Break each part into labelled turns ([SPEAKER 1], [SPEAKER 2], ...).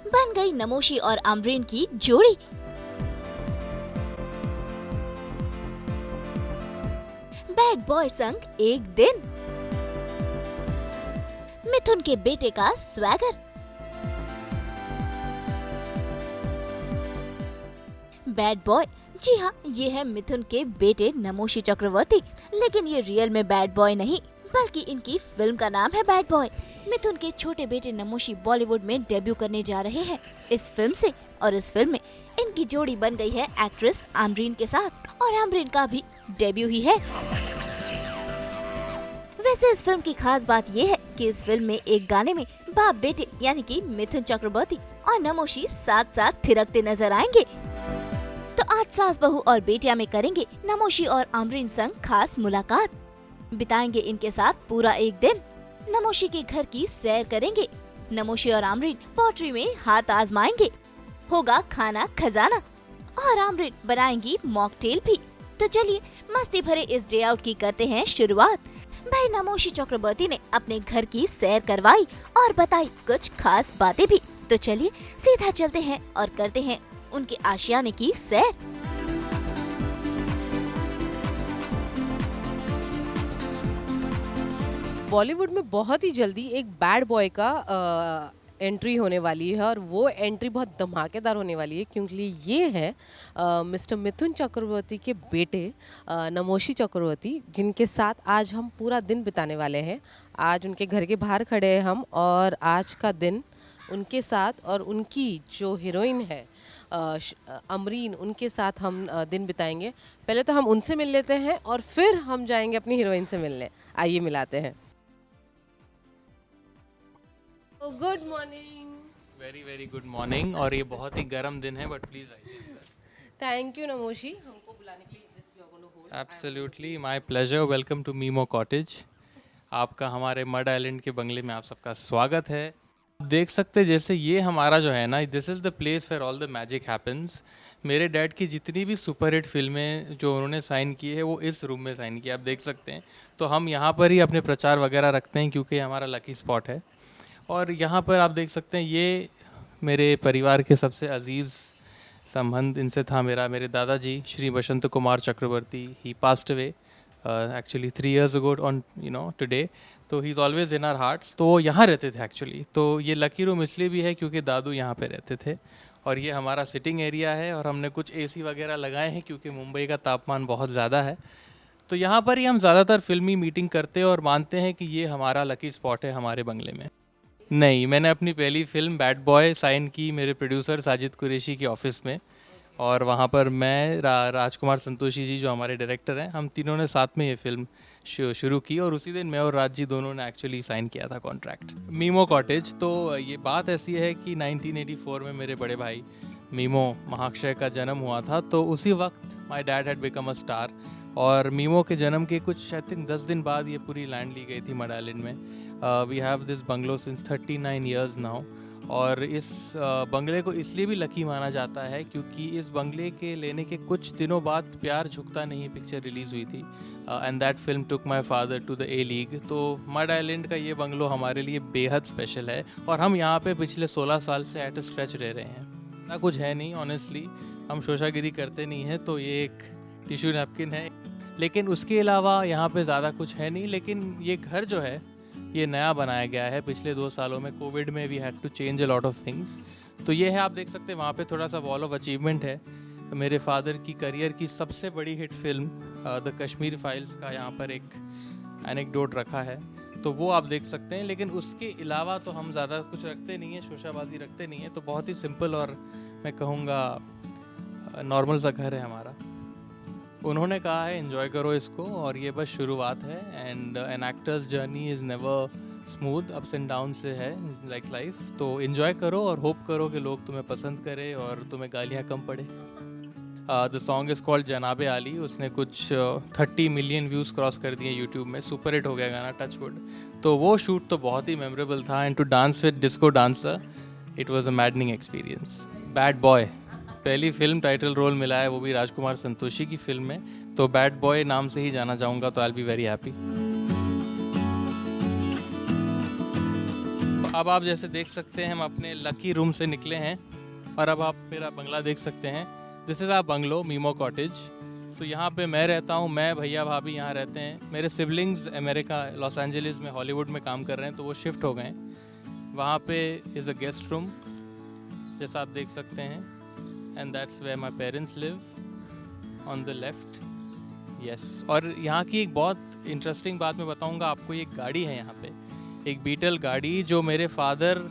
[SPEAKER 1] बन गई नमोशी और अमरीन की जोड़ी। बैड बॉय संग एक दिन, मिथुन के बेटे का स्वैगर। बैड बॉय, जी हाँ, ये है मिथुन के बेटे नमोशी चक्रवर्ती, लेकिन ये रियल में बैड बॉय नहीं बल्कि इनकी फिल्म का नाम है बैड बॉय। मिथुन के छोटे बेटे नमोशी बॉलीवुड में डेब्यू करने जा रहे हैं इस फिल्म से, और इस फिल्म में इनकी जोड़ी बन गई है एक्ट्रेस अमरीन के साथ, और अमरीन का भी डेब्यू ही है। वैसे इस फिल्म की खास बात ये है कि इस फिल्म में एक गाने में बाप बेटे यानी कि मिथुन चक्रवर्ती और नमोशी साथ साथ थिरकते नजर आएंगे। तो आज सास बहू और बेटिया में करेंगे नमोशी और अमरीन संग खास मुलाकात, बिताएंगे इनके साथ पूरा एक दिन, नमोशी के घर की सैर करेंगे, नमोशी और अमरीन पोट्री में हाथ आजमाएंगे, होगा खाना खजाना, और अमरीन बनाएंगी मॉकटेल भी। तो चलिए मस्ती भरे इस डे आउट की करते हैं शुरुआत। भाई नमोशी चक्रवर्ती ने अपने घर की सैर करवाई और बताई कुछ खास बातें भी। तो चलिए सीधा चलते हैं और करते हैं उनके आशियाने की सैर।
[SPEAKER 2] बॉलीवुड में बहुत ही जल्दी एक बैड बॉय का एंट्री होने वाली है, और वो एंट्री बहुत धमाकेदार होने वाली है क्योंकि ये है मिस्टर मिथुन चक्रवर्ती के बेटे नमोशी चक्रवर्ती, जिनके साथ आज हम पूरा दिन बिताने वाले हैं। आज उनके घर के बाहर खड़े हैं हम, और आज का दिन उनके साथ और उनकी जो हीरोइन है अमरीन, उनके साथ हम दिन बिताएंगे। पहले तो हम उनसे मिल लेते हैं और फिर हम जाएंगे अपनी हीरोइन से मिलने। आइए मिलाते हैं। Good morning.
[SPEAKER 3] Very very good morning. और ये बहुत ही गर्म दिन है, बट प्लीज आइए।
[SPEAKER 2] थैंक यू नमोशी, हमको बुलाने के लिए।
[SPEAKER 3] Absolutely my pleasure. Welcome to Mimoh cottage. आपका हमारे मड आइलैंड के बंगले में आप सबका स्वागत है। देख सकते जैसे ये हमारा जो है ना, this is the place where all the magic happens. मेरे डैड की जितनी भी सुपर हिट फिल्में जो उन्होंने साइन की है वो इस रूम में साइन की, आप देख सकते हैं। तो हम यहाँ पर ही अपने प्रचार वगैरह रखते हैं क्योंकि हमारा लकी स्पॉट है। और यहाँ पर आप देख सकते हैं ये मेरे परिवार के सबसे अजीज़ संबंध इनसे था मेरे दादाजी Shri Basant Kumar Chakraborty. He passed away actually 3 years ago on today। तो he is always in our hearts. तो वो यहाँ रहते थे एक्चुअली। तो ये लकी रूम इसलिए भी है क्योंकि दादू यहाँ पे रहते थे। और ये हमारा सिटिंग एरिया है, और हमने कुछ एसी वगैरह लगाए हैं क्योंकि मुंबई का तापमान बहुत ज़्यादा है। तो यहाँ पर ही हम ज़्यादातर फिल्मी मीटिंग करते हैं और मानते हैं कि ये हमारा लकी स्पॉट है हमारे बंगले में। नहीं, मैंने अपनी पहली फिल्म बैड बॉय साइन की मेरे प्रोड्यूसर साजिद कुरैशी के ऑफिस में, और वहाँ पर मैं राजकुमार संतोषी जी जो हमारे डायरेक्टर हैं, हम तीनों ने साथ में ये फिल्म शुरू की, और उसी दिन मैं और राज जी दोनों ने एक्चुअली साइन किया था कॉन्ट्रैक्ट। मीमो कॉटेज, तो ये बात ऐसी है कि 1984 में मेरे बड़े भाई मीमो महाक्षय का जन्म हुआ था। तो उसी वक्त my dad had become a star, और मीमो के जन्म के कुछ आई थिंक 10 दिन बाद ये पूरी लैंड ली गई थी मड आइलैंड में। We have this bungalow since 39 years now. और इस बंगले को इसलिए भी लकी माना जाता है क्योंकि इस बंगले के लेने के कुछ दिनों बाद प्यार झुकता नहीं पिक्चर रिलीज़ हुई थी, and that film took my father to the A league. तो मड आइलैंड का ये बंगलो हमारे लिए बेहद स्पेशल है, और हम यहाँ पे पिछले 16 साल से एट स्क्रैच रह रहे हैं। ना कुछ है नहीं ऑनेस्टली, हम शोशागिरी करते नहीं हैं। तो ये एक टिश्यू नैपकिन है, लेकिन उसके अलावा यहाँ पे ज़्यादा कुछ है नहीं। लेकिन ये घर जो है ये नया बनाया गया है पिछले 2 सालों में। कोविड में we had to change a lot of things. तो ये है, आप देख सकते हैं वहाँ पे थोड़ा सा वॉल ऑफ अचीवमेंट है। तो मेरे फादर की करियर की सबसे बड़ी hit film the Kashmir files का यहाँ पर एक एनेक्डोट रखा है, तो वो आप देख सकते हैं। लेकिन उसके अलावा तो हम ज़्यादा कुछ रखते नहीं हैं, शोशाबाजी रखते नहीं हैं। तो बहुत ही सिंपल और मैं कहूँगा नॉर्मल सा घर है हमारा। उन्होंने कहा है एंजॉय करो इसको, और ये बस शुरुआत है। And an actor's journey is never smooth, ups and down से है लाइक लाइफ। तो एंजॉय करो और होप करो कि लोग तुम्हें पसंद करें और तुम्हें गालियाँ कम पड़े। द सॉन्ग इज़ कॉल्ड जनाबे आली। उसने कुछ 30 मिलियन व्यूज़ क्रॉस कर दिए यूट्यूब में, सुपर हिट हो गया गाना, टच वुड। तो वो शूट तो बहुत ही मेमोरेबल था, and to dance with disco dancer it was a maddening experience. Bad boy पहली फिल्म, टाइटल रोल मिला है वो भी राजकुमार संतोषी की फिल्म में। तो बैड बॉय नाम से ही जाना चाहूँगा, तो I will be very happy. अब आप जैसे देख सकते हैं हम अपने लकी रूम से निकले हैं और अब आप मेरा बंगला देख सकते हैं। This is our bungalow Mimoh cottage. तो यहाँ पे मैं रहता हूँ, मैं भैया भाभी यहाँ रहते हैं। मेरे सिबलिंग्स अमेरिका लॉस एंजलिस में हॉलीवुड में काम कर रहे हैं, तो वो शिफ्ट हो गए हैं। वहाँ पे इज़ अ गेस्ट रूम जैसा आप देख सकते हैं, and that's where my parents live on the left. Yes, और यहाँ की एक बहुत इंटरेस्टिंग बात मैं बताऊँगा आपको। ये एक गाड़ी है यहाँ पे, एक बीटल गाड़ी, जो मेरे फादर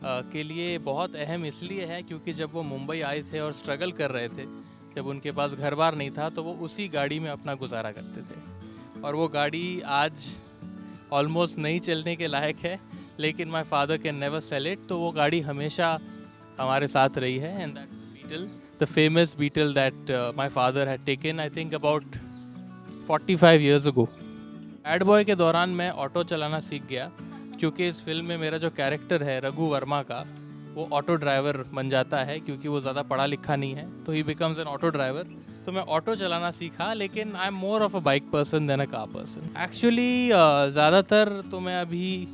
[SPEAKER 3] के लिए बहुत अहम इसलिए है क्योंकि जब वो मुंबई आए थे और स्ट्रगल कर रहे थे, जब उनके पास घर बार नहीं था, तो वो उसी गाड़ी में अपना गुजारा करते थे। और वो गाड़ी आज ऑलमोस्ट नहीं चलने के लायक है, लेकिन my father can never sell it. तो वो गाड़ी हमेशा हमारे साथ रही है, and that Beetle, the famous Beetle that my father had taken I think about 45 years ago। Bad boy के दौरान मैं ऑटो चलाना सीख गया, क्योंकि इस फिल्म में मेरा जो कैरेक्टर है रघु वर्मा का, वो ऑटो ड्राइवर बन जाता है, क्योंकि वो ज़्यादा पढ़ा लिखा नहीं है, तो he becomes an auto driver. तो मैं ऑटो चलाना सीखा, लेकिन I am more of a bike person than a car person. Actually ज़्यादातर तो मैं अभी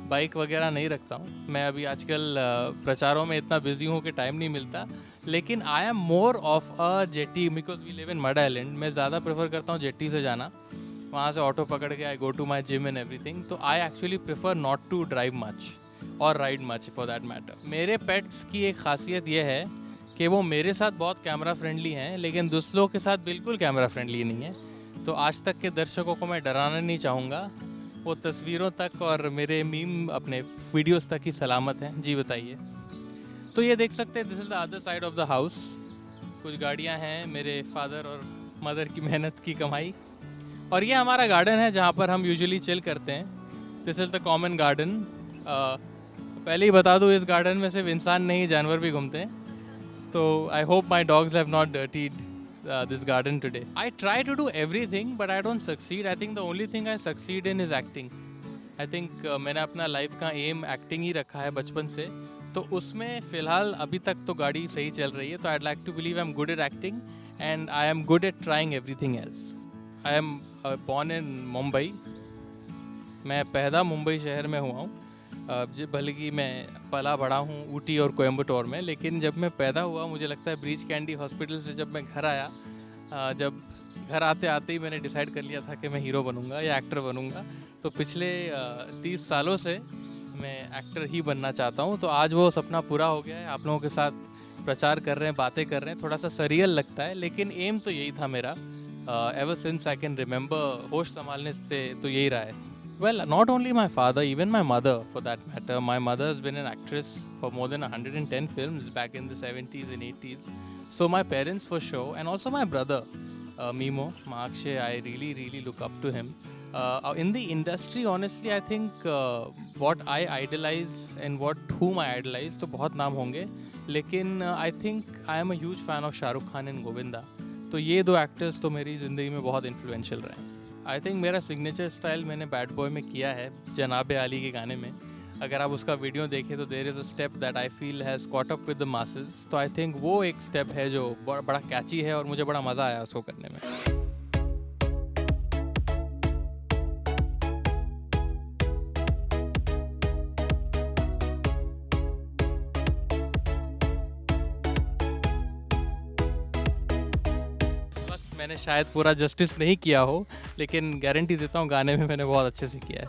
[SPEAKER 3] बाइक वगैरह नहीं रखता हूँ। मैं अभी आजकल प्रचारों में इतना बिजी हूँ कि टाइम नहीं मिलता, लेकिन I am more of a jetty, because we live in Madh island. मैं ज़्यादा प्रेफर करता हूँ जेटी से जाना, वहाँ से ऑटो पकड़ के I go to my gym and everything. तो I actually prefer not to drive much और ride much for that matter. मेरे पेट्स की एक खासियत यह है कि वो मेरे साथ बहुत कैमरा फ्रेंडली हैं, लेकिन दूसरों के साथ बिल्कुल कैमरा फ्रेंडली नहीं है। तो आज तक के दर्शकों को मैं डराना नहीं चाहूँगा, वो तस्वीरों तक और मेरे मीम अपने वीडियोस तक ही सलामत हैं। जी बताइए। तो ये देख सकते हैं, this is the other side of the house. कुछ गाड़ियाँ हैं, मेरे फादर और मदर की मेहनत की कमाई। और ये हमारा गार्डन है जहाँ पर हम यूजुअली चिल करते हैं। This is the common garden. पहले ही बता दूँ, इस गार्डन में सिर्फ इंसान नहीं, जानवर भी घूमते हैं। तो I hope my dogs have not dirtied this garden today. I try to do everything but I don't succeed. I think the only thing I succeed in is acting. I think मैंने अपना life का am acting ही रखा है बचपन से, तो उसमें फ़िलहाल अभी तक तो गाड़ी सही चल रही है। तो I like to believe I am good at acting and I am good at trying everything else. I am born in Mumbai. मैं पैदा मुंबई शहर में हुआ हूँ, भले कि मैं पला बड़ा हूँ ऊटी और कोयम्बटूर में, लेकिन जब मैं पैदा हुआ, मुझे लगता है ब्रीच कैंडी हॉस्पिटल से जब मैं घर आया, जब घर आते आते ही मैंने डिसाइड कर लिया था कि मैं हीरो बनूंगा या एक्टर बनूंगा। तो पिछले 30 सालों से मैं एक्टर ही बनना चाहता हूँ। तो आज वो सपना पूरा हो गया है। आप लोगों के साथ प्रचार कर रहे हैं, बातें कर रहे हैं, थोड़ा सा सरियल लगता है, लेकिन एम तो यही था मेरा। Ever since I can remember, होश संभालने से तो यही रहा है। Well, not only my father, even my mother for that matter. My mother has been an actress for more than 110 films back in the 70s and 80s. So my parents for sure, and also my brother, Mimo, Maakshay, I really look up to him. In the industry, honestly, I think what I idolize and whom I idolize, तो बहुत नाम होंगे, लेकिन I think I am a huge fan of Shahrukh Khan and Govinda. तो ये दो actors तो मेरी ज़िंदगी में बहुत इन्फ्लुएंशियल रहे हैं। आई थिंक मेरा सिग्नेचर स्टाइल मैंने बैड बॉय में किया है, जनाबे आली के गाने में। अगर आप उसका वीडियो देखें तो there is a step that I feel has caught up with the masses. तो आई थिंक वो एक स्टेप है जो बड़ा कैची है और मुझे बड़ा मज़ा आया उसको करने में। मैंने शायद पूरा जस्टिस नहीं किया हो, लेकिन गारंटी देता हूँ गाने में मैंने बहुत अच्छे से किया है।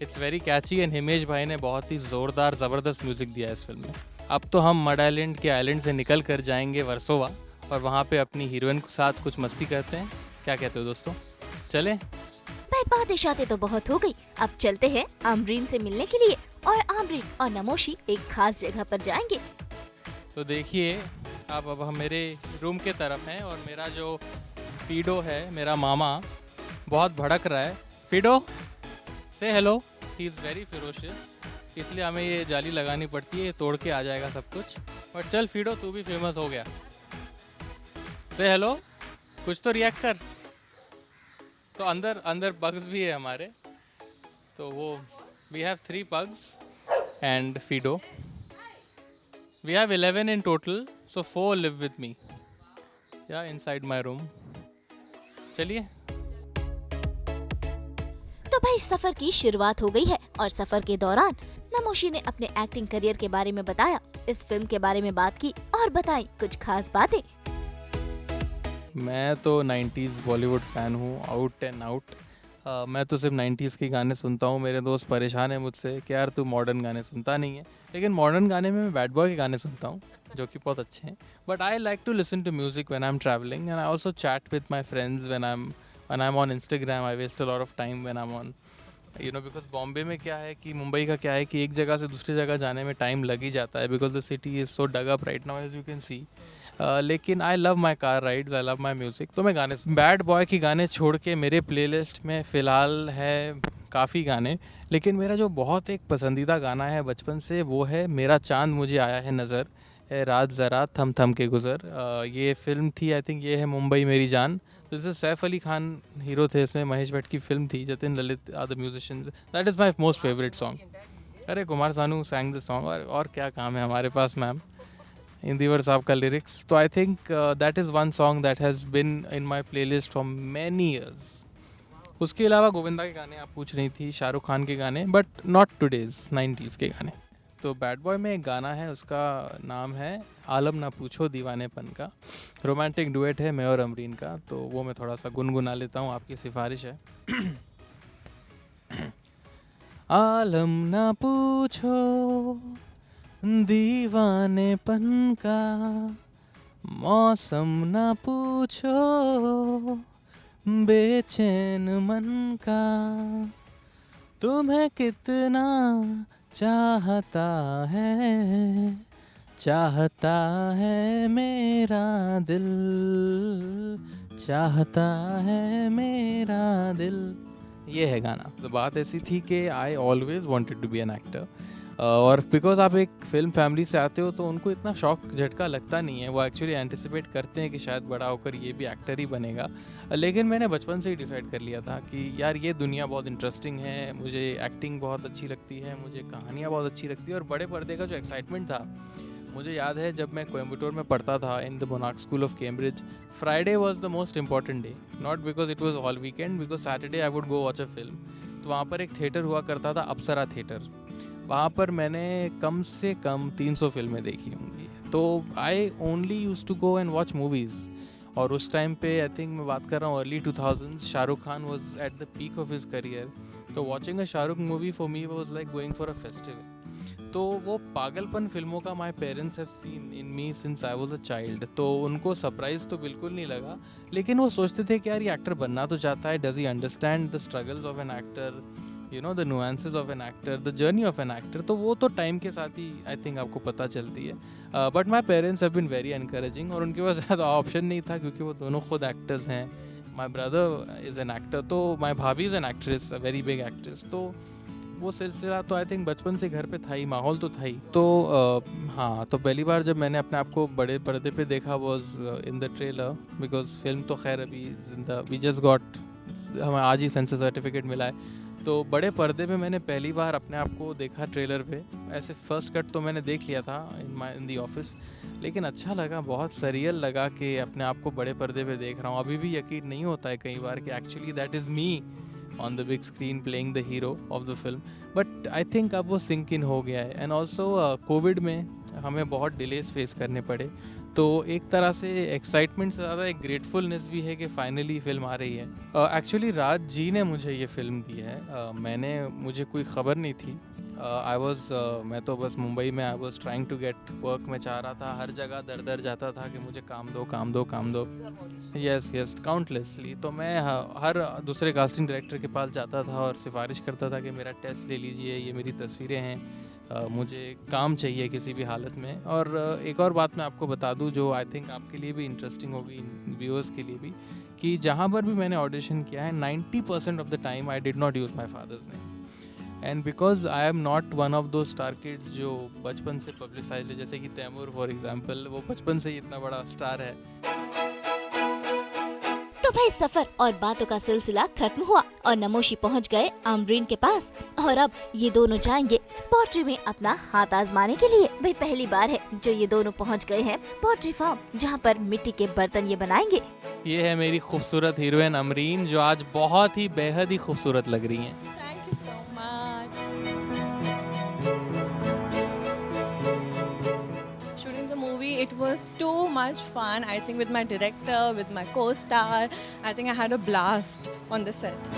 [SPEAKER 3] It's very catchy and Himesh भाई ने बहुत ही ज़ोरदार ज़बरदस्त म्यूज़िक दिया है इस फिल्म में। अब तो हम मड आइलैंड के आइलैंड से निकल कर जाएंगे वर्सोवा और वहाँ पे अपनी हीरोइन के साथ कुछ मस्ती करते हैं। क्या कहते हो दोस्तों, चलें?
[SPEAKER 1] भाई बातें शातें तो बहुत हो गई, अब चलते हैं आमरीन से मिलने के लिए, और आमरीन और नमोशी एक खास जगह पर जाएंगे।
[SPEAKER 3] तो देखिए, आप अब हम मेरे रूम के तरफ हैं और मेरा जो फीडो है, मेरा मामा, बहुत भड़क रहा है। फीडो से hello, he is very ferocious, इसलिए हमें ये जाली लगानी पड़ती है, ये तोड़ के आ जाएगा सब कुछ। बट चल फीडो, तू भी फेमस हो गया, से हेलो, कुछ तो रिएक्ट कर। तो अंदर पग्स भी है हमारे, तो वो we have 3 pugs and Fido. We have 11 in total, so 4 live with me. Yeah, inside my room. चलिए।
[SPEAKER 1] तो भाई सफर की शुरुआत हो गई है और सफर के दौरान नमोशी ने अपने एक्टिंग करियर के बारे में बताया, इस फिल्म के बारे में बात की और बताई कुछ खास बातें।
[SPEAKER 3] मैं तो 90s बॉलीवुड फ़ैन हूँ, आउट एंड आउट। मैं तो सिर्फ 90s के गाने सुनता हूँ। मेरे दोस्त परेशान है मुझसे कि यार तू मॉडर्न गाने सुनता नहीं है, लेकिन मॉडर्न गाने में मैं बैड बॉय के गाने सुनता हूँ जो कि बहुत अच्छे हैं। But I like to listen to music when I am travelling and I also chat with my friends when I am on Instagram. I waste a lot of time when I am on because Bombay में क्या है कि मुंबई का क्या है कि एक जगह से दूसरी जगह जाने में टाइम लग ही जाता है because the city is so dug up right now as you can see. लेकिन I love my car rides, I love my music. तो मैं गाने बैड बॉय के गाने छोड़ के मेरे प्लेलिस्ट में फ़िलहाल है काफ़ी गाने, लेकिन मेरा जो बहुत एक पसंदीदा गाना है बचपन से वो है मेरा चांद मुझे आया है नज़र, है रात ज़रा थम थम के गुज़र। ये फ़िल्म थी, आई थिंक ये है मुंबई मेरी जान। तो जैसे सैफ अली खान हीरो थे इसमें, महेश भट्ट की फ़िल्म थी, Jatin Lalit are the musicians. That is my most favourite song. अरे कुमार सानू सैंग द सॉन्ग, और क्या काम है हमारे पास मैम, इंदिवर साहब का लिरिक्स। तो I think that is one song that has been in my play list for many years. उसके अलावा गोविंदा के गाने आप पूछ रही थी, शाहरुख खान के गाने, बट नॉट टुडेज़, 90s के गाने। तो बैड बॉय में एक गाना है, उसका नाम है आलम ना पूछो दीवानेपन का। रोमांटिक डुएट है मैं और अमरीन का, तो वो मैं थोड़ा सा गुनगुना लेता हूँ, आपकी सिफारिश है। आलम ना पूछो दीवानेपन का, मौसम ना पूछो बेचैन मन का, तुम्हें कितना चाहता है मेरा दिल, चाहता है मेरा दिल। ये है गाना। तो बात ऐसी थी कि I always wanted to be an actor, और बिकॉज आप एक फिल्म फैमिली से आते हो तो उनको इतना शौक झटका लगता नहीं है। वो एक्चुअली एंटिसिपेट करते हैं कि शायद बड़ा होकर ये भी एक्टर ही बनेगा। लेकिन मैंने बचपन से ही डिसाइड कर लिया था कि यार ये दुनिया बहुत इंटरेस्टिंग है, मुझे एक्टिंग बहुत अच्छी लगती है, मुझे कहानियाँ बहुत अच्छी लगती है। और बड़े पर्दे का जो एक्साइटमेंट था, मुझे याद है जब मैं कोयम्बटूर में पढ़ता था in the monarch school of Cambridge, Friday was the most important day, not because it was all weekend, because Saturday I would go watch a film. तो वहाँ पर एक थिएटर हुआ करता था, अप्सरा थिएटर। वहाँ पर मैंने कम से कम 300 फिल्में देखी होंगी। तो I only use to go and watch movies. और उस टाइम पे आई थिंक मैं बात कर रहा हूँ early 2000s, Shahrukh Khan was at the peak of his career. तो watching a Shahrukh movie for me was like going for a festival. तो वो पागलपन फिल्मों का my parents have seen in me since I was a child. तो उनको surprise तो बिल्कुल नहीं लगा, लेकिन वो सोचते थे कि यार ये एक्टर बनना तो चाहता है, does he understand the struggles of an actor, you know the nuances of an actor, the journey of an actor. तो वो तो टाइम के साथ ही आई थिंक आपको पता चलती है। But my parents have been very encouraging, और उनके पास ज़्यादा ऑप्शन नहीं था क्योंकि वो दोनों खुद एक्टर्स हैं। My brother is an actor, तो माई भाभी is an actress, a very big actress. तो वो सिलसिला तो आई थिंक बचपन से घर पे था ही, माहौल तो था ही। तो हाँ, तो पहली बार जब मैंने अपने आप को बड़े पर्दे पे देखा was in the trailer, because film तो खैर अभी वी जस्ट गॉट, हमें आज ही सेंसर सर्टिफिकेट मिला है। तो बड़े पर्दे पे मैंने पहली बार अपने आप को देखा ट्रेलर पे। ऐसे फर्स्ट कट तो मैंने देख लिया था इन दी ऑफिस, लेकिन अच्छा लगा, बहुत सरियल लगा कि अपने आप को बड़े पर्दे पे देख रहा हूँ। अभी भी यकीन नहीं होता है कई बार कि actually that is me on the big screen playing the hero of the film. But I think अब वो सिंक इन हो गया है। एंड ऑल्सो कोविड में हमें बहुत डिलेस फेस करने पड़े, तो एक तरह से एक्साइटमेंट से ज़्यादा एक ग्रेटफुलनेस भी है कि फाइनली फिल्म आ रही है। एक्चुअली राज जी ने मुझे ये फिल्म दी है। मुझे कोई ख़बर नहीं थी। मैं तो बस मुंबई में I was trying to get work. मैं चाह रहा था, हर जगह दर दर जाता था कि मुझे काम दो। यस काउंटलेसली। तो मैं हर दूसरे कास्टिंग डायरेक्टर के पास जाता था और सिफारिश करता था कि मेरा टेस्ट ले लीजिए, ये मेरी तस्वीरें हैं, मुझे काम चाहिए किसी भी हालत में। और एक और बात मैं आपको बता दूं जो आई थिंक आपके लिए भी इंटरेस्टिंग होगी, व्यूअर्स के लिए भी, कि जहाँ पर भी मैंने ऑडिशन किया है 90% of the time I did not use my father's name. And because I am not one of दो स्टार किड्स जो बचपन से पब्लिसाइज है, जैसे कि तैमूर फॉर एग्जाम्पल, वो बचपन से ही इतना बड़ा स्टार है।
[SPEAKER 1] तो भाई सफर और बातों का सिलसिला खत्म हुआ और नमोशी पहुंच गए अमरीन के पास, और अब ये दोनों जाएंगे पोट्री में अपना हाथ आजमाने के लिए। भाई पहली बार है जो ये दोनों पहुंच गए हैं पोट्री फार्म, जहाँ पर मिट्टी के बर्तन ये बनाएंगे।
[SPEAKER 3] ये है मेरी खूबसूरत हीरोइन अमरीन, जो आज बहुत ही बेहद ही खूबसूरत लग रही हैं।
[SPEAKER 4] Thank you so much. was too much fun. I think with my director, with my co-star, I think I had a blast on the set.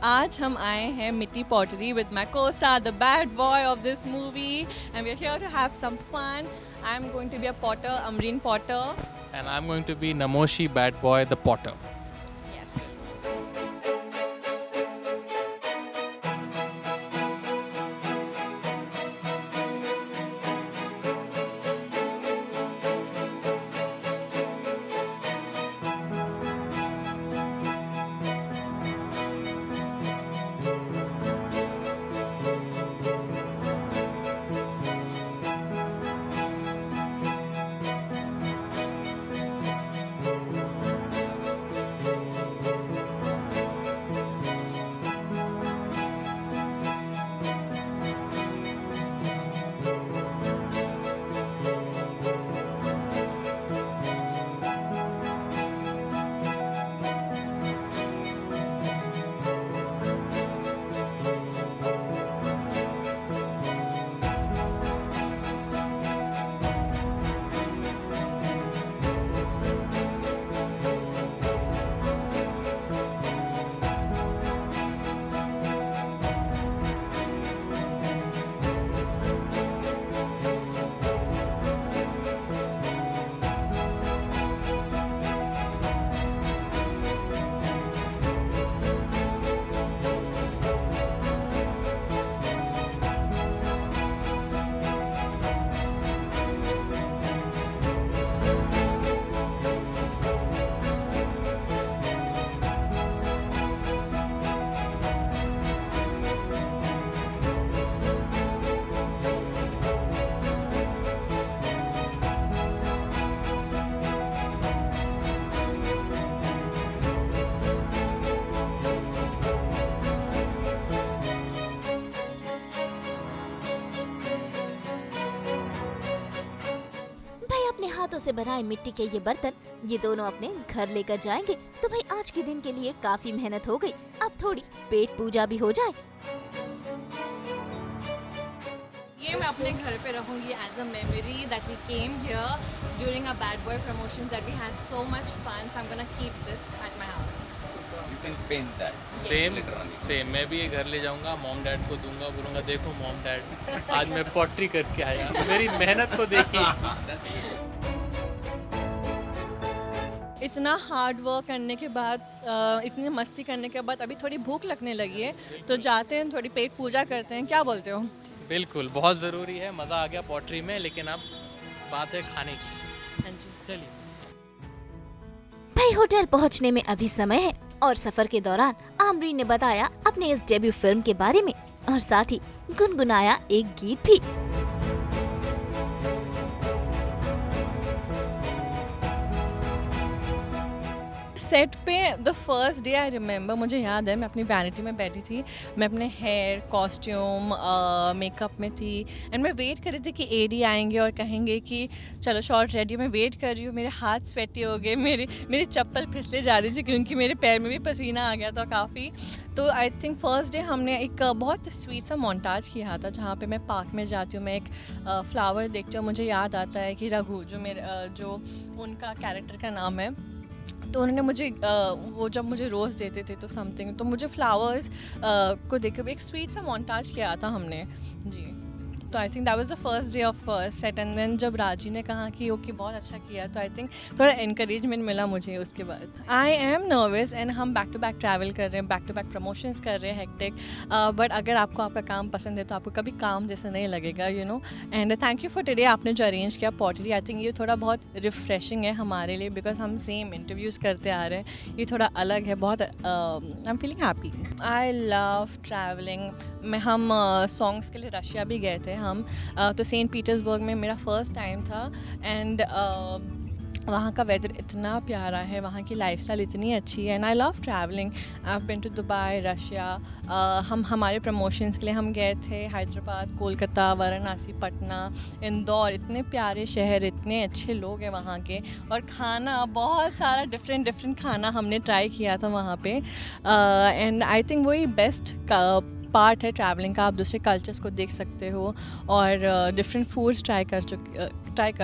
[SPEAKER 4] आज हम आए हैं मिट्टी pottery with my co-star, the bad boy of this movie, and we're here to have some fun. I'm going to be a potter, Amreen Potter.
[SPEAKER 3] And I'm going to be Namoshi Bad Boy the Potter.
[SPEAKER 4] Yes.
[SPEAKER 1] हाथों से बनाए मिट्टी के ये बर्तन ये दोनों अपने घर लेकर जाएंगे। तो भाई आज के दिन के लिए काफी मेहनत हो गई, अब थोड़ी पेट पूजा भी हो जाए।
[SPEAKER 4] ये मैं अपने घर पे रहूँगी as a memory that we came here during a bad boy promotions that we had so much fun, so I am gonna keep this at my house.
[SPEAKER 5] You can paint that.
[SPEAKER 3] Same मैं भी ये घर ले जाऊंगा, mom dad को दूंगा, बोलूंगा देखो मॉम डैड आज मैं पॉटरी करके आया, मेरी मेहनत को देखिए।
[SPEAKER 4] इतना हार्ड वर्क करने के बाद इतनी मस्ती करने के बाद अभी थोड़ी भूख लगने लगी है, तो जाते हैं थोड़ी पेट पूजा करते हैं, क्या बोलते हो?
[SPEAKER 3] बिल्कुल, बहुत ज़रूरी है, मज़ा आ गया पॉटरी में, लेकिन अब बात है खाने की।
[SPEAKER 4] हाँ जी
[SPEAKER 3] चलिए।
[SPEAKER 1] भाई होटल पहुंचने में अभी समय है और सफर के दौरान आमरीन ने बताया अपने इस डेब्यू फिल्म के बारे में और साथ ही गुनगुनाया एक गीत भी।
[SPEAKER 4] सेट पे the first day I remember, मुझे याद है मैं अपनी वैनिटी में बैठी थी, मैं अपने हेयर कॉस्ट्यूम मेकअप में थी एंड मैं वेट कर रही थी कि एडी आएंगे और कहेंगे कि चलो शॉट रेडी। मैं वेट कर रही हूँ, मेरे हाथ स्वेटी हो गए, मेरी चप्पल फिसले जा रही थी क्योंकि मेरे पैर में भी पसीना आ गया था काफ़ी। तो आई थिंक फर्स्ट डे हमने एक बहुत स्वीट सा मोन्टाज किया था जहाँ पे मैं पार्क में जाती हूँ, मैं एक फ्लावर देखती हूँ, मुझे याद आता है कि रघु जो उनका कैरेक्टर का नाम है, तो उन्होंने मुझे वो जब मुझे रोज़ देते थे तो समथिंग, तो मुझे फ्लावर्स को देख के एक स्वीट सा मोन्टाज किया था हमने जी। तो I think that was the first day of set and then जब राजी ने कहा कि ओके बहुत अच्छा किया तो आई थिंक थोड़ा इनकरेजमेंट मिला मुझे उसके बाद. आई एम नर्वस एंड हम बैक टू बैक ट्रैवल कर रहे हैं, बैक टू बैक प्रमोशंस कर रहे हैं, हेक्टिक. बट अगर आपको आपका काम पसंद है तो आपको कभी काम जैसे नहीं लगेगा, you know. And thank you for today, आपने जो अरेंज किया पॉटरी. आई थिंक ये थोड़ा बहुत रिफ्रेशिंग है हमारे लिए बिकॉज हम सेम इंटरव्यूज़ करते आ रहे हैं. ये थोड़ा अलग है बहुत. I am feeling happy. I love travelling. हम सॉन्ग्स के लिए रशिया भी गए थे हम. तो सेंट पीटर्सबर्ग में मेरा फर्स्ट टाइम था एंड वहाँ का वेदर इतना प्यारा है, वहाँ की लाइफस्टाइल इतनी अच्छी है and I love travelling. I have been to Dubai, Russia. हम हमारे प्रमोशंस के लिए हम गए थे हैदराबाद, कोलकाता, वाराणसी, पटना, इंदौर. इतने प्यारे शहर, इतने अच्छे लोग हैं वहाँ के. और खाना बहुत सारा डिफरेंट खाना हमने ट्राई किया था वहाँ पे. एंड आई थिंक वही बेस्ट पार्ट है ट्रैवलिंग का. आप दूसरे कल्चर्स को देख सकते हो और डिफरेंट फूड्स ट्राई कर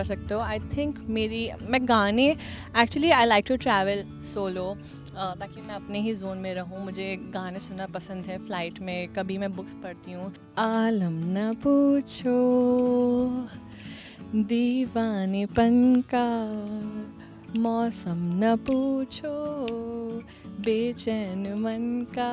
[SPEAKER 4] सकते हो. आई थिंक मैं गाने actually I like to travel solo ताकि मैं अपने ही जोन में रहूँ. मुझे गाने सुनना पसंद है फ्लाइट में. कभी मैं बुक्स पढ़ती हूँ. आलम न पूछो दीवानेपन का, मौसम न पूछो बेचैन मन का.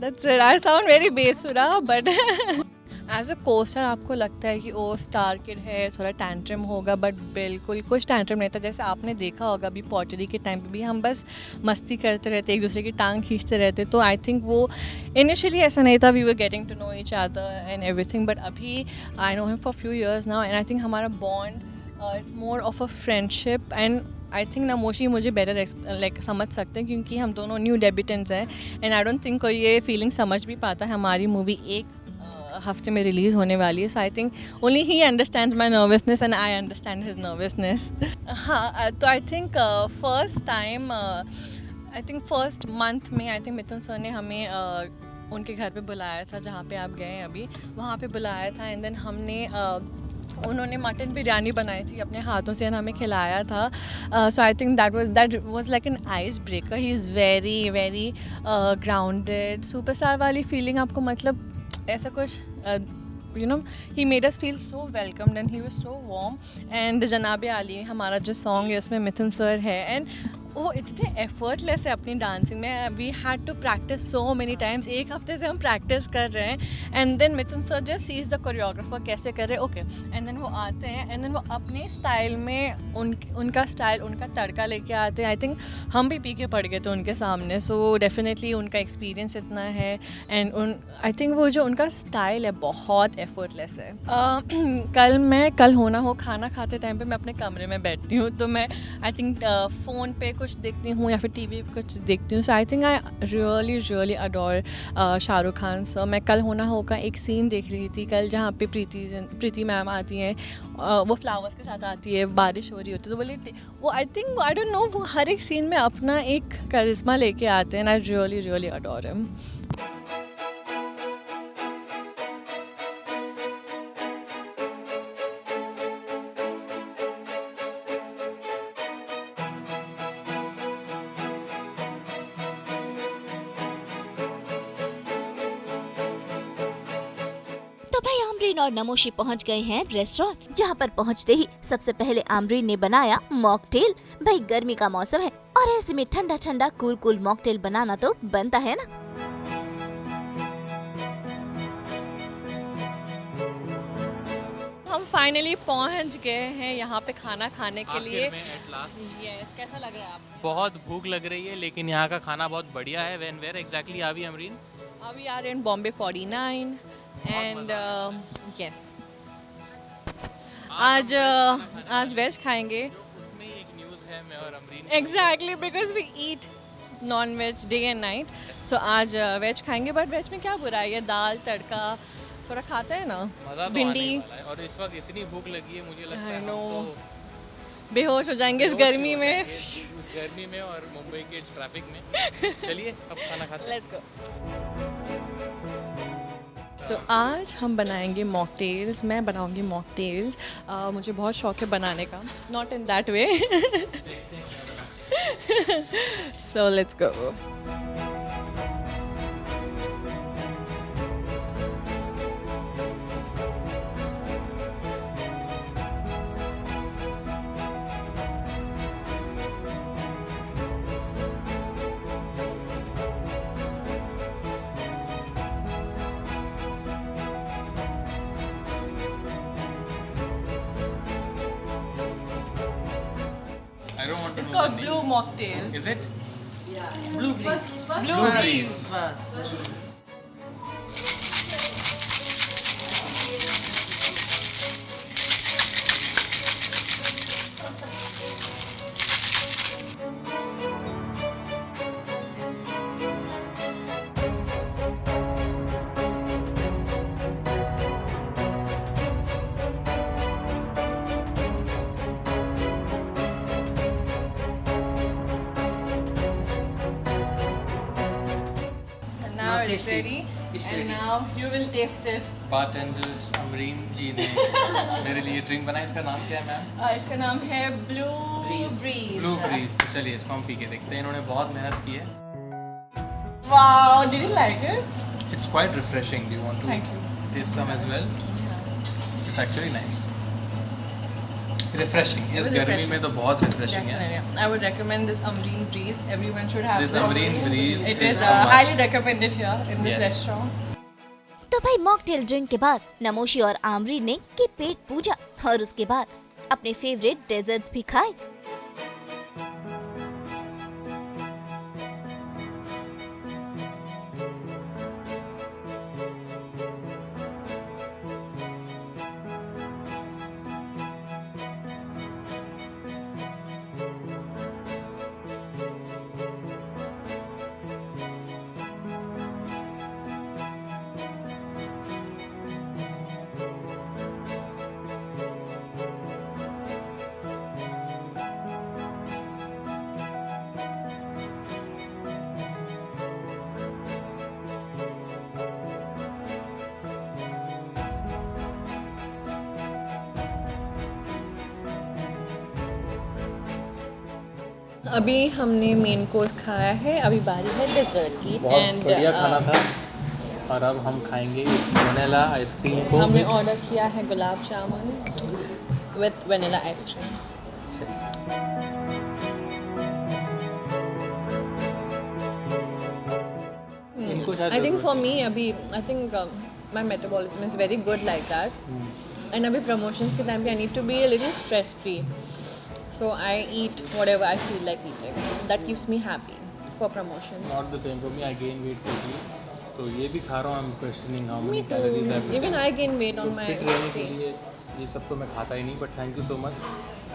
[SPEAKER 4] That's it. I sound very बेसुरा but एज अ कोस्टर आपको लगता है कि ओ स्टार किड है, थोड़ा टैंट्रम होगा, बट बिल्कुल कुछ टैंट्रम नहीं था. जैसे आपने देखा होगा अभी पॉटरी के टाइम पे भी हम बस मस्ती करते रहते, एक दूसरे की टांग खींचते रहते. तो आई थिंक वो इनिशियली ऐसा नहीं था. We were getting to know each other and everything. But अभी I know him for few years now and I think हमारा bond it's more of a friendship. And I think Namashi मुझे better like समझ सकते हैं क्योंकि हम दोनों new debutantes हैं एंड आई डोंट थिंक कोई ये फीलिंग समझ भी पाता है. हमारी मूवी एक हफ्ते में रिलीज़ होने वाली है. So I think only he understands my nervousness and I understand his nervousness. हाँ, तो I think first time I think first month में आई थिंक मिथुन सर ने हमें उनके घर पे बुलाया था जहाँ पे आप गए अभी, वहाँ पे बुलाया था. एंड देन हमने उन्होंने मटन बिरयानी बनाई थी अपने हाथों से और हमें खिलाया था. So I think that was like an ice breaker. He is very very grounded. Superstar वाली फीलिंग आपको मतलब ऐसा कुछ you know he made us feel so welcomed and he was so warm. And जनाबे आली हमारा जो सॉन्ग है उसमें मिथुन सर है एंड वो इतने एफर्टलेस है अपनी डांसिंग में. We had to practice so many times. एक हफ्ते से हम प्रैक्टिस कर रहे हैं and then Mithun sir just sees the choreographer कैसे कर रहे हैं ओके एंड देन वो आते हैं एंड देन वो अपने स्टाइल में उनका स्टाइल उनका तड़का लेके आते हैं. आई थिंक हम भी पीछे पड़ गए थे उनके सामने. सो डेफिनेटली उनका एक्सपीरियंस इतना है एंड आई थिंक वो जो उनका स्टाइल है बहुत एफर्टलेस है. कल होना हो खाना खाते टाइम पे मैं अपने कमरे में बैठती हूँ तो मैं आई थिंक फ़ोन पे कुछ देखती हूँ या फिर टीवी पे कुछ देखती हूँ. So I think I really adore Shahrukh Khan sir. मैं कल होना होगा एक सीन देख रही थी कल जहाँ पे प्रीति मैम आती हैं. वो फ्लावर्स के साथ आती है, बारिश हो रही होती है तो बोले वो आई थिंक आई डोंट नो वो हर एक सीन में अपना एक करिश्मा लेके आते हैं. आई रियली अडोर हिम.
[SPEAKER 1] तो भाई आमरीन और नमोशी पहुंच गए हैं रेस्टोरेंट, जहां पर पहुंचते ही सबसे पहले आमरीन ने बनाया मॉकटेल. भाई गर्मी का मौसम है और ऐसे में ठंडा ठंडा कूल मॉकटेल बनाना तो बनता है ना.
[SPEAKER 4] हम फाइनली पहुंच गए हैं यहाँ पे खाना खाने के लिए. यस, कैसा लग रहा है आपको?
[SPEAKER 3] बहुत भूख लग रही है लेकिन यहाँ का खाना बहुत बढ़िया है. Where exactly are we Amreen?
[SPEAKER 4] We are in Bombay 49 and yes आज वेज खाएंगे.
[SPEAKER 3] उसमें एक न्यूज़ है मैं और Amreen.
[SPEAKER 4] Exactly because we eat non veg day and night. So आज वेज खाएंगे. बट वेज में क्या बुरा है, ये दाल तड़का थोड़ा खाते हैं ना,
[SPEAKER 3] मज़ा तो
[SPEAKER 4] भिंडी.
[SPEAKER 3] आने वाला है. और इस वक्त इतनी भूख लगी है मुझे लगता है
[SPEAKER 4] I know.
[SPEAKER 3] हम तो
[SPEAKER 4] बेहोश हो जाएंगे इस
[SPEAKER 3] बेहोश ही
[SPEAKER 4] गर्मी
[SPEAKER 3] हो
[SPEAKER 4] में.
[SPEAKER 3] जाएंगे इस गर्मी में और मुंबई के ट्रैफिक में. चलिए अब खाना खाते हैं.
[SPEAKER 4] Let's go. सो आज हम बनाएंगे मॉकटेल्स. मैं बनाऊंगी मॉकटेल्स. मुझे बहुत शौक है बनाने का. Not in that way. So let's go. called blue mocktail.
[SPEAKER 3] Is it?
[SPEAKER 4] Blue breeze. And now it's ready. And now you will taste it.
[SPEAKER 3] Bartender Amreen ji ने मेरे लिए ड्रिंक बनाई. इसका नाम क्या है मैम?
[SPEAKER 4] इसका नाम है Blue Breeze.
[SPEAKER 3] Blue bridge. तो चलिए इसको हम पी के देखते हैं. इन्होंने बहुत मेहनत की है.
[SPEAKER 4] Wow, did you like it?
[SPEAKER 3] It's quite refreshing. Do you want to
[SPEAKER 4] Thank you.
[SPEAKER 3] taste some as well? It's actually nice. Refreshing. इस
[SPEAKER 4] was
[SPEAKER 3] गर्मी
[SPEAKER 4] refreshing.
[SPEAKER 3] में तो बहुत refreshing है.
[SPEAKER 4] Definitely. I would recommend this Amreen Breeze. Everyone should have
[SPEAKER 3] This Amreen Breeze
[SPEAKER 4] It
[SPEAKER 3] is
[SPEAKER 4] is
[SPEAKER 3] a must.
[SPEAKER 4] highly recommended here in this
[SPEAKER 3] Yes.
[SPEAKER 4] restaurant.
[SPEAKER 1] तो भाई mocktail drink के बाद नमोशी और आमरीन ने की पेट पूजा और उसके बाद अपने फेवरेट डेजर्ट्स भी खाए.
[SPEAKER 4] अभी हमने मेन कोर्स खाया है. अभी बारी है डेजर्ट की.
[SPEAKER 3] बहुत बढ़िया खाना था. और अब हम खाएंगे इस वनीला आइसक्रीम को.
[SPEAKER 4] हमने ऑर्डर किया है gulab jamun with vanilla ice cream.
[SPEAKER 3] इनको शायद
[SPEAKER 4] I think for me अभी I think my metabolism is very good like that. And अभी promotions के time पे I need to be a little stress free. So I eat whatever I feel like eating. That keeps me happy for promotions.
[SPEAKER 3] Not the same for me. I gain weight quickly. तो ये भी खा रहा हूँ. I'm questioning how
[SPEAKER 4] Me
[SPEAKER 3] many
[SPEAKER 4] too.
[SPEAKER 3] calories I've
[SPEAKER 4] Even I gain weight on my
[SPEAKER 3] fit रहने के
[SPEAKER 4] face.
[SPEAKER 3] लिए ये सब तो मैं खाता ही नहीं. But thank you so much.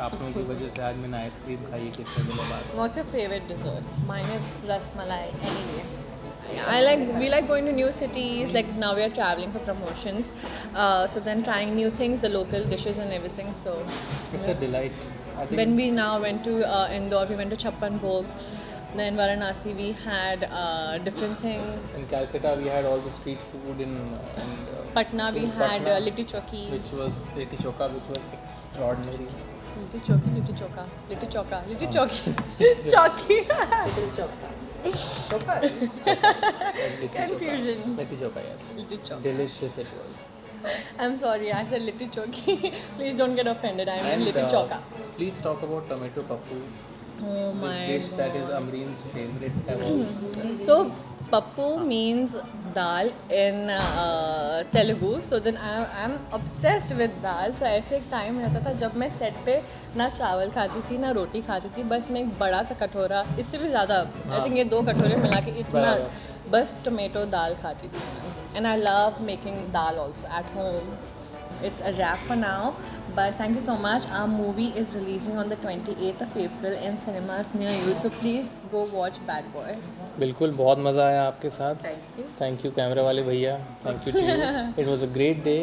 [SPEAKER 3] आप लोगों की वजह से आज मैंने आइसक्रीम खाई है कितने दिनों बाद.
[SPEAKER 4] What's your favorite dessert? Mine is rasmalai any day. We like going to new cities. Like now we are traveling for promotions. So then trying new things, the local dishes and everything. So
[SPEAKER 3] It's a delight. I think
[SPEAKER 4] when we now went to Indore, we went to Chappan Bhog. Then Varanasi, we had different things.
[SPEAKER 3] in Calcutta we had all the street food in
[SPEAKER 4] Patna, we
[SPEAKER 3] in
[SPEAKER 4] had
[SPEAKER 3] Patna,
[SPEAKER 4] litti choki.
[SPEAKER 3] which was litti choka, which was extraordinary.
[SPEAKER 4] Litti choki, litti choka, litti choka, litti choki, choki.
[SPEAKER 2] Little choka. Choka.
[SPEAKER 3] Litti
[SPEAKER 4] Confusion.
[SPEAKER 3] choka. Litti choka, yes.
[SPEAKER 4] Litti choka.
[SPEAKER 3] Delicious it was.
[SPEAKER 4] I'm sorry, I said litti choki. Please don't get offended. I mean
[SPEAKER 3] And
[SPEAKER 4] litti choka.
[SPEAKER 3] please talk about tomato pappu.
[SPEAKER 4] Oh my
[SPEAKER 3] This dish that is
[SPEAKER 4] God.
[SPEAKER 3] Amreen's favorite ever.
[SPEAKER 4] So pappu means dal in Telugu. So then I'm obsessed with dal. So ऐसे एक time रहता था जब मैं set पे ना चावल खाती थी ना रोटी खाती थी. बस मैं एक बड़ा सा कटोरा, इससे भी ज़्यादा आई थिंक ये 2 कटोरे मिला के इतना
[SPEAKER 3] बराबर.
[SPEAKER 4] बस टोमेटो दाल खाती थी. And I love making dal also at home. It's a wrap for now, but thank you so much. Our movie is releasing on the 28th of April in cinemas near you, so please go watch Bad Boy.
[SPEAKER 3] बिल्कुल बहुत मज़ा आया आपके साथ.
[SPEAKER 4] Thank you.
[SPEAKER 3] Thank you camera वाले भैया. Thank you to you. It was a great day.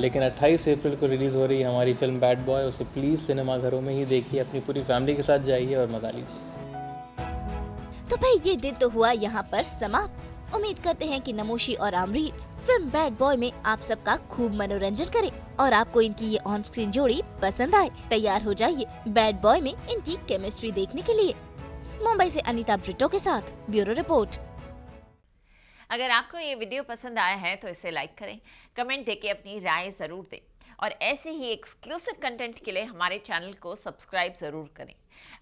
[SPEAKER 3] लेकिन 28 April को रिलीज़ हो रही है हमारी फिल्म बैड बॉय. उसे प्लीज़ सिनेमा घरों में ही देखिए. अपनी पूरी फैमिली के साथ जाइए और मज़ा लीजिए.
[SPEAKER 1] तो भाई ये दिन तो हुआ यहाँ पर समाप्त. उम्मीद करते हैं कि नमोशी और आमरीन फिल्म बैड बॉय में आप सबका खूब मनोरंजन करे और आपको इनकी ये ऑन स्क्रीन जोड़ी पसंद आए. तैयार हो जाइए बैड बॉय में इनकी केमिस्ट्री देखने के लिए. मुंबई से अनीता ब्रिटो के साथ ब्यूरो रिपोर्ट.
[SPEAKER 6] अगर आपको ये वीडियो पसंद आया है तो इसे लाइक करें, कमेंट देके अपनी राय ज़रूर दें और ऐसे ही एक्सक्लूसिव कंटेंट के लिए हमारे चैनल को सब्सक्राइब ज़रूर करें.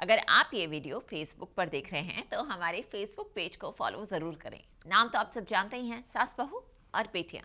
[SPEAKER 6] अगर आप ये वीडियो फेसबुक पर देख रहे हैं तो हमारे फेसबुक पेज को फॉलो ज़रूर करें. नाम तो आप सब जानते ही हैं, सास बहू और बेटियां.